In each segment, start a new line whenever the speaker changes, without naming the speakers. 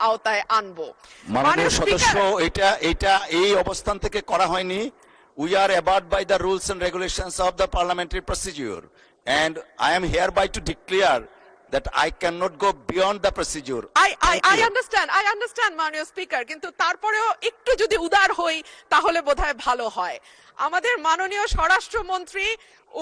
আওতায় আনবো।
মাননীয় সদস্য, এটা এই অবস্থান থেকে করা হয়নি। We are abide by the rules and regulations of the parliamentary procedure, and I am hereby to declare that I cannot go beyond the procedure.
I understand মাননীয় স্পিকার, কিন্তু তারপরেও একটু যদি উদার হই তাহলে বোধহয় ভালো হয়। আমাদের মাননীয় স্বরাষ্ট্রমন্ত্রী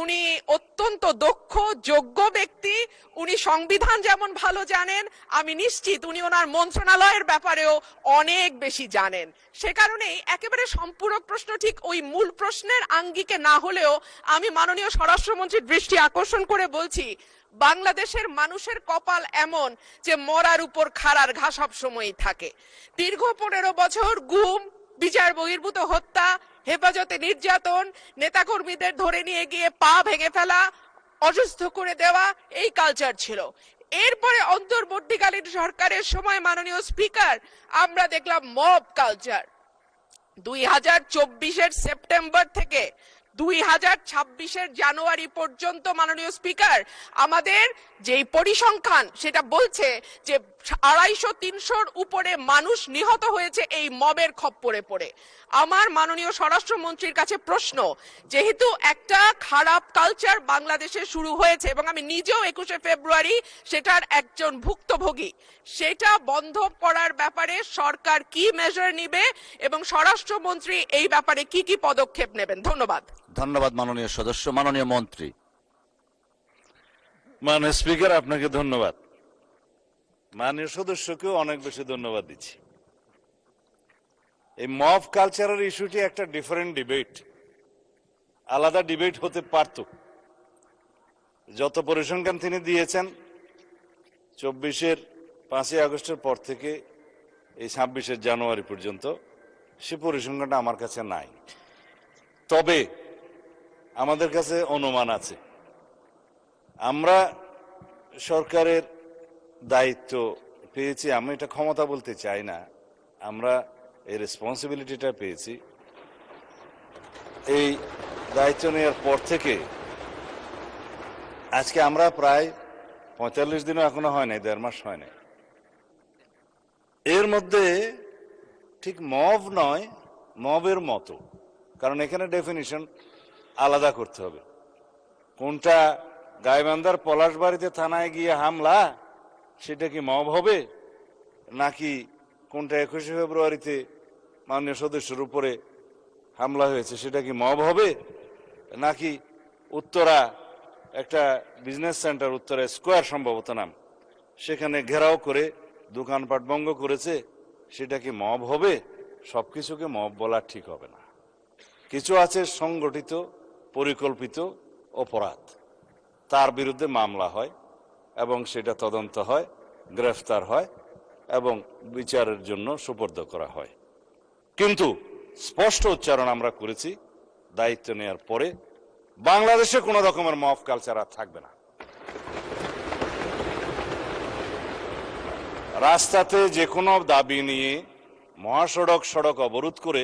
উনি অত্যন্ত দক্ষ যোগ্য ব্যক্তি, উনি সংবিধান যেমন ভালো জানেন, আমি নিশ্চিত উনি ওনার মন্ত্রণালয়ের ব্যাপারেও অনেক বেশি জানেন। সে কারণেই একেবারে সম্পূরক প্রশ্ন ঠিক ওই মূল প্রশ্নের আঙ্গিকে না হলেও আমি মাননীয় স্বরাষ্ট্রমন্ত্রীর দৃষ্টি আকর্ষণ করে বলছি, বাংলাদেশের মানুষের কপাল এমন যে মরার উপর খাড়ার ঘা সব সময়ই থাকে। দীর্ঘ 15 বছর গুম, বিচার বহির্ভূত হত্যা, হেফাজতে নির্যাতন, নেতাকর্মীদের ধরে নিয়ে গিয়ে পা ভেঙে ফেলা, অসুস্থ করে দেওয়া, এই কালচার ছিল। এরপরে অন্তর্বর্তীকালীন সরকারের সময় মাননীয় স্পিকার আমরা দেখলাম মব কালচার। 2024-এর সেপ্টেম্বর থেকে 2026-এর জানুয়ারি পর্যন্ত মাননীয় স্পিকার আমাদের যেই পরিসংখ্যান সেটা বলছে যে 250-300-র উপরে মানুষ নিহত হয়েছে এই মবের খপ্পরে পড়ে। আমার মাননীয় স্বরাষ্ট্রমন্ত্রীর কাছে প্রশ্ন, যেহেতু একটা খারাপ কালচার বাংলাদেশে শুরু হয়েছে এবং আমি নিজেও 21শে ফেব্রুয়ারি সেটার একজন ভুক্তভোগী, সেটা বন্ধ করার ব্যাপারে সরকার কি মেজার নিবে এবং স্বরাষ্ট্রমন্ত্রী এই ব্যাপারে কি কি পদক্ষেপ নেবেন? ধন্যবাদ।
ধন্যবাদ মাননীয় সদস্য। মাননীয় মন্ত্রী।
মাননীয় স্পিকার, আপনাকে ধন্যবাদ। মাননীয় সদস্যকেও অনেক বেশি ধন্যবাদ দিচ্ছি। এই মব কালচারের ইস্যুটি একটা ডিফারেন্ট ডিবেট, আলাদা ডিবেট হতে পারত। যত পরিসংখ্যান তিনি দিয়েছেন 24-এর 5ই আগস্টের পর থেকে এই 26-এর জানুয়ারি পর্যন্ত, সে পরিসংখ্যানটা আমার কাছে নাই। তবে আমাদের কাছে অনুমান আছে। আমরা সরকারের দায়িত্ব পেয়েছি, আমি এটা ক্ষমতা বলতে চাই না, আমরা এই রেসপন্সিবিলিটিটা পেয়েছি। এই দায়িত্ব নেওয়ার পর থেকে আজকে আমরা প্রায় 45 দিনও এখনো হয় নাই, 1.5 মাস হয় নাই। এর মধ্যে ঠিক মব নয়, মবের মতো, কারণ এখানে ডেফিনিশন আলাদা করতে হবে। কোনটা গাইবান্ধার পলাশবাড়িতে থানায় গিয়ে হামলা, সেটা কি মব হবে? নাকি কোনটা 21শে ফেব্রুয়ারিতে মাননীয় সদস্যের উপরে হামলা হয়েছে, সেটা কি মব হবে? নাকি উত্তরা একটা বিজনেস সেন্টার, উত্তরা স্কোয়ার সম্ভবত নাম, সেখানে ঘেরাও করে দোকানপাট ভঙ্গ করেছে, সেটা কি মব হবে? সবকিছুকে মব বলা ঠিক হবে না। কিছু আছে সংগঠিত পরিকল্পিত অপরাধ, তার বিরুদ্ধে মামলা হয় এবং সেটা তদন্ত হয়, গ্রেফতার হয় এবং বিচারের জন্য সুপর্দ করা হয়। কিন্তু স্পষ্ট উচ্চারণ আমরা করেছি দায়িত্ব নেওয়ার পরে, বাংলাদেশে কোনো রকমের মব কালচার আর থাকবে না। রাস্তাতে যে কোনো দাবি নিয়ে মহাসড়ক সড়ক অবরোধ করে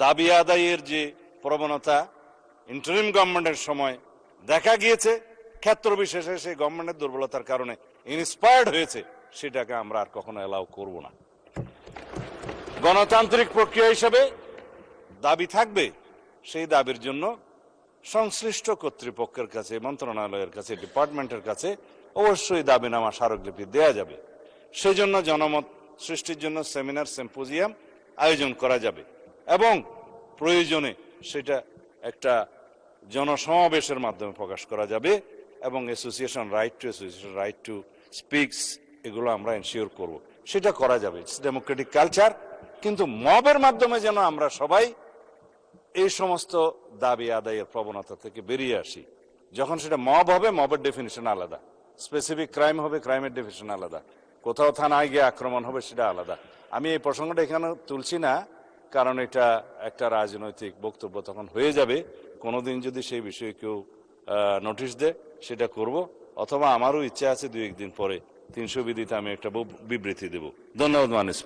দাবি আদায়ের যে প্রবণতা ইন্টারিম গভর্নমেন্টের সময় দেখা গিয়েছে, ক্ষেত্র বিশেষে সেই গভর্নমেন্টের দুর্বলতার কারণে ইন্সপায়ার্ড হয়েছে, সেটাকে আমরা আর কখনো এলাও করব না। গণতান্ত্রিক প্রক্রিয়া হিসেবে দাবি থাকবে, সেই দাবির জন্য সংশ্লিষ্ট কর্তৃপক্ষের কাছে, মন্ত্রণালয়ের কাছে, ডিপার্টমেন্টের কাছে অবশ্যই দাবিনামা স্মারকলিপি দেয়া যাবে। সেজন্য জনমত সৃষ্টির জন্য সেমিনার, সিম্পোজিয়াম আয়োজন করা যাবে এবং প্রয়োজনে সেটা একটা জনসমাবেশের মাধ্যমে প্রকাশ করা যাবে এবং অ্যাসোসিয়েশন রাইট টু স্পিকস, এগুলো আমরা এনশিওর করব, সেটা করা যাবে। It's Democratic culture. কিন্তু মবের মাধ্যমে যেন আমরা সবাই এই সমস্ত দাবি আদায়ের প্রবণতা থেকে বেরিয়ে আসি। যখন সেটা মব হবে, মবের ডেফিনিশন আলাদা, স্পেসিফিক ক্রাইম হবে, ক্রাইমের ডেফিনিশন আলাদা, কোথাও থানায় গিয়ে আক্রমণ হবে, সেটা আলাদা। আমি এই প্রসঙ্গটা এখানে তুলছি না, কারণ এটা একটা রাজনৈতিক বক্তব্য তখন হয়ে যাবে। কোনোদিন যদি সেই বিষয়ে কেউ নোটিশ দেয়, সেটা করব, অথবা আমারও ইচ্ছা আছে 2-1 দিন পরে 300 বিধিতে আমি একটা বিবৃতি দেব। ধন্যবাদ মাননীয়।